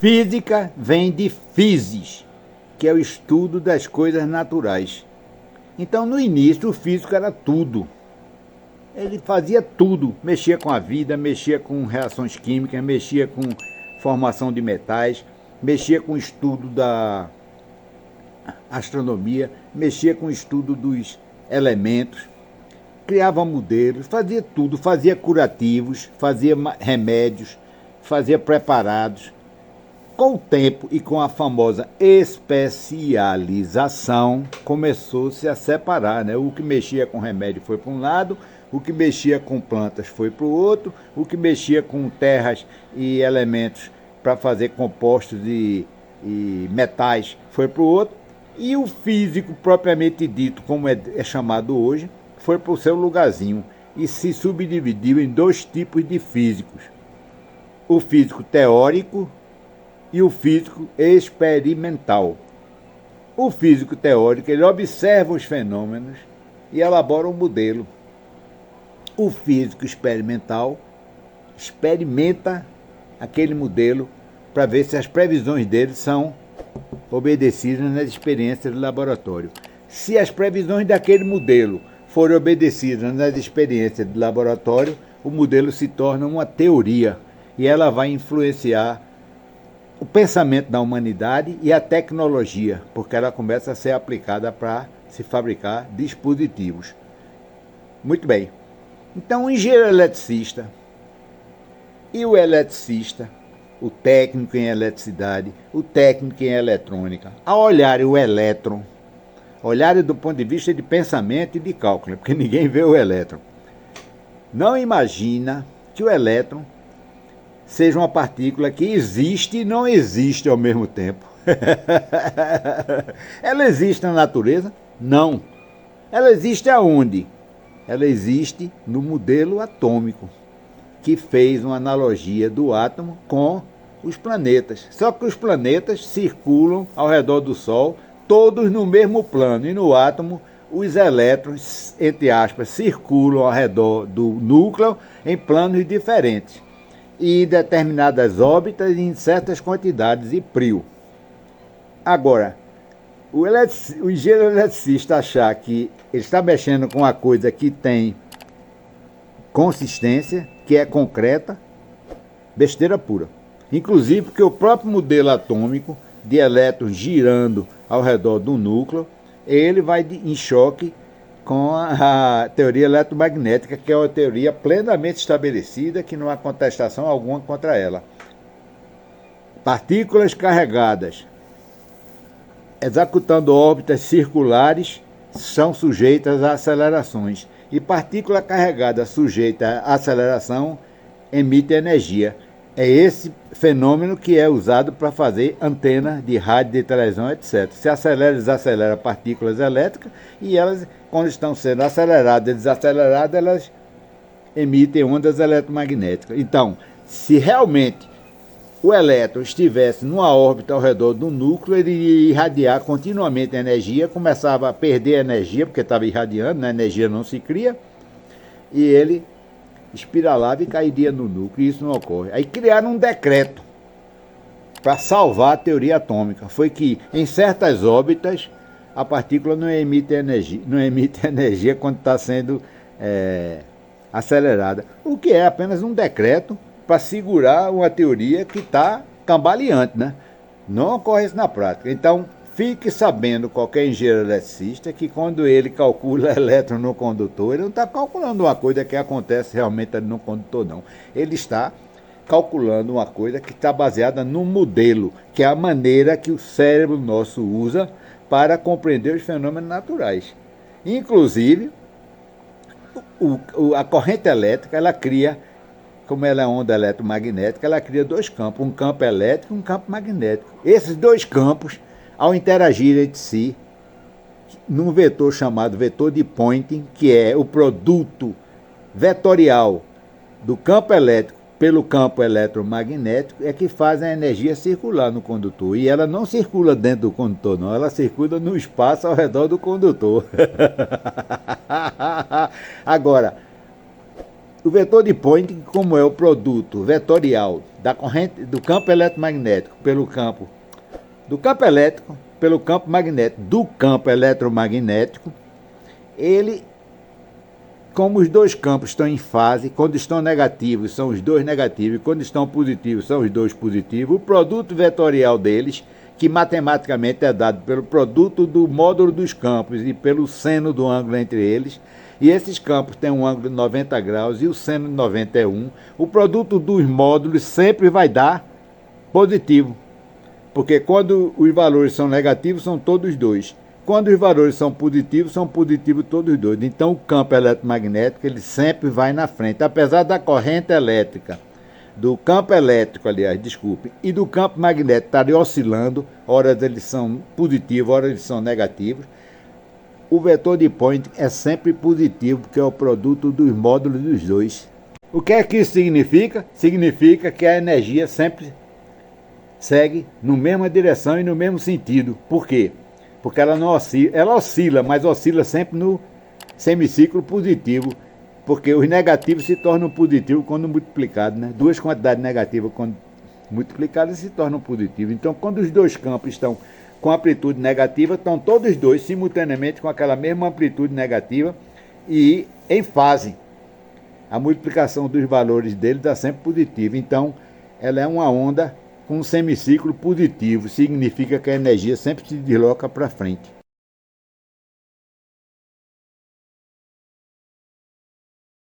Física vem de physis, que é o estudo das coisas naturais. Então, no início, o físico era tudo. Ele fazia tudo, mexia com a vida, mexia com reações químicas, mexia com formação de metais, mexia com o estudo da astronomia, mexia com o estudo dos elementos, criava modelos, fazia tudo, fazia curativos, fazia remédios, fazia preparados. Com o tempo e com a famosa especialização, começou-se a separar, né? O que mexia com remédio foi para um lado, o que mexia com plantas foi para o outro, o que mexia com terras e elementos para fazer compostos e metais foi para o outro, e o físico propriamente dito, como é chamado hoje, foi para o seu lugarzinho e se subdividiu em dois tipos de físicos: o físico teórico e o físico experimental. O físico teórico, ele observa os fenômenos e elabora um modelo. O físico experimental experimenta aquele modelo para ver se as previsões dele são obedecidas nas experiências de laboratório. Se as previsões daquele modelo forem obedecidas nas experiências de laboratório, o modelo se torna uma teoria e ela vai influenciar o pensamento da humanidade e a tecnologia, porque ela começa a ser aplicada para se fabricar dispositivos. Muito bem. Então, o engenheiro eletricista e o eletricista, o técnico em eletricidade, o técnico em eletrônica, ao olharem o elétron, olharem do ponto de vista de pensamento e de cálculo, porque ninguém vê o elétron, não imagina que o elétron seja uma partícula que existe e não existe ao mesmo tempo. Ela existe na natureza? Não. Ela existe aonde? Ela existe no modelo atômico, que fez uma analogia do átomo com os planetas. Só que os planetas circulam ao redor do Sol, todos no mesmo plano, e no átomo os elétrons, entre aspas, circulam ao redor do núcleo em planos diferentes, e determinadas órbitas em certas quantidades e frio. Agora, o engenheiro eletricista achar que ele está mexendo com uma coisa que tem consistência, que é concreta, besteira pura. Inclusive porque o próprio modelo atômico de elétrons girando ao redor do núcleo, ele vai em choque com a teoria eletromagnética, que é uma teoria plenamente estabelecida, que não há contestação alguma contra ela. Partículas carregadas executando órbitas circulares são sujeitas a acelerações, e partícula carregada sujeita a aceleração emite energia. É esse fenômeno que é usado para fazer antena de rádio, de televisão, etc. Se acelera, desacelera partículas elétricas, e elas, quando estão sendo aceleradas e desaceleradas, elas emitem ondas eletromagnéticas. Então, se realmente o elétron estivesse numa órbita ao redor do núcleo, ele ia irradiar continuamente energia, começava a perder energia, porque estava irradiando, né? A energia não se cria, e ele espiralava e cairia no núcleo, e isso não ocorre. Aí criaram um decreto para salvar a teoria atômica. Foi que em certas órbitas a partícula não emite energia quando está sendo acelerada. O que é apenas um decreto para segurar uma teoria que está cambaleante, né? Não ocorre isso na prática. Então, fique sabendo, qualquer engenheiro eletricista, que quando ele calcula elétron no condutor, ele não está calculando uma coisa que acontece realmente ali no condutor, não. Ele está calculando uma coisa que está baseada num modelo, que é a maneira que o cérebro nosso usa para compreender os fenômenos naturais. Inclusive, a corrente elétrica, ela cria, como ela é onda eletromagnética, ela cria dois campos, um campo elétrico e um campo magnético. Esses dois campos, ao interagir entre si, num vetor chamado vetor de Poynting, que é o produto vetorial do campo elétrico pelo campo eletromagnético, é que faz a energia circular no condutor. E ela não circula dentro do condutor, não. Ela circula no espaço ao redor do condutor. Agora, O vetor de Poynting, como é o produto vetorial da corrente do campo eletromagnético pelo campo do campo elétrico pelo campo magnético do campo eletromagnético, ele, como os dois campos estão em fase, quando estão negativos são os dois negativos, e quando estão positivos são os dois positivos, o produto vetorial deles, que matematicamente é dado pelo produto do módulo dos campos e pelo seno do ângulo entre eles, e esses campos têm um ângulo de 90 graus e o seno de 91, o produto dos módulos sempre vai dar positivo, porque quando os valores são negativos são todos dois. Quando os valores são positivos todos dois. Então o campo eletromagnético ele sempre vai na frente, apesar da corrente elétrica, do campo elétrico, aliás, desculpe, e do campo magnético estarem oscilando, horas eles são positivos, horas eles são negativos. O vetor de Poynting é sempre positivo, porque é o produto dos módulos dos dois. O que é que isso significa? Significa que a energia sempre segue na mesma direção e no mesmo sentido. Por quê? Porque ela não oscila, ela oscila, mas oscila sempre no semiciclo positivo, porque os negativos se tornam positivos quando multiplicados, né? Duas quantidades negativas quando multiplicadas se tornam positivas. Então, quando os dois campos estão com amplitude negativa, estão todos dois simultaneamente com aquela mesma amplitude negativa e em fase. A multiplicação dos valores dele dá sempre positiva. Então, ela é uma onda com um semiciclo positivo, significa que a energia sempre se desloca para frente.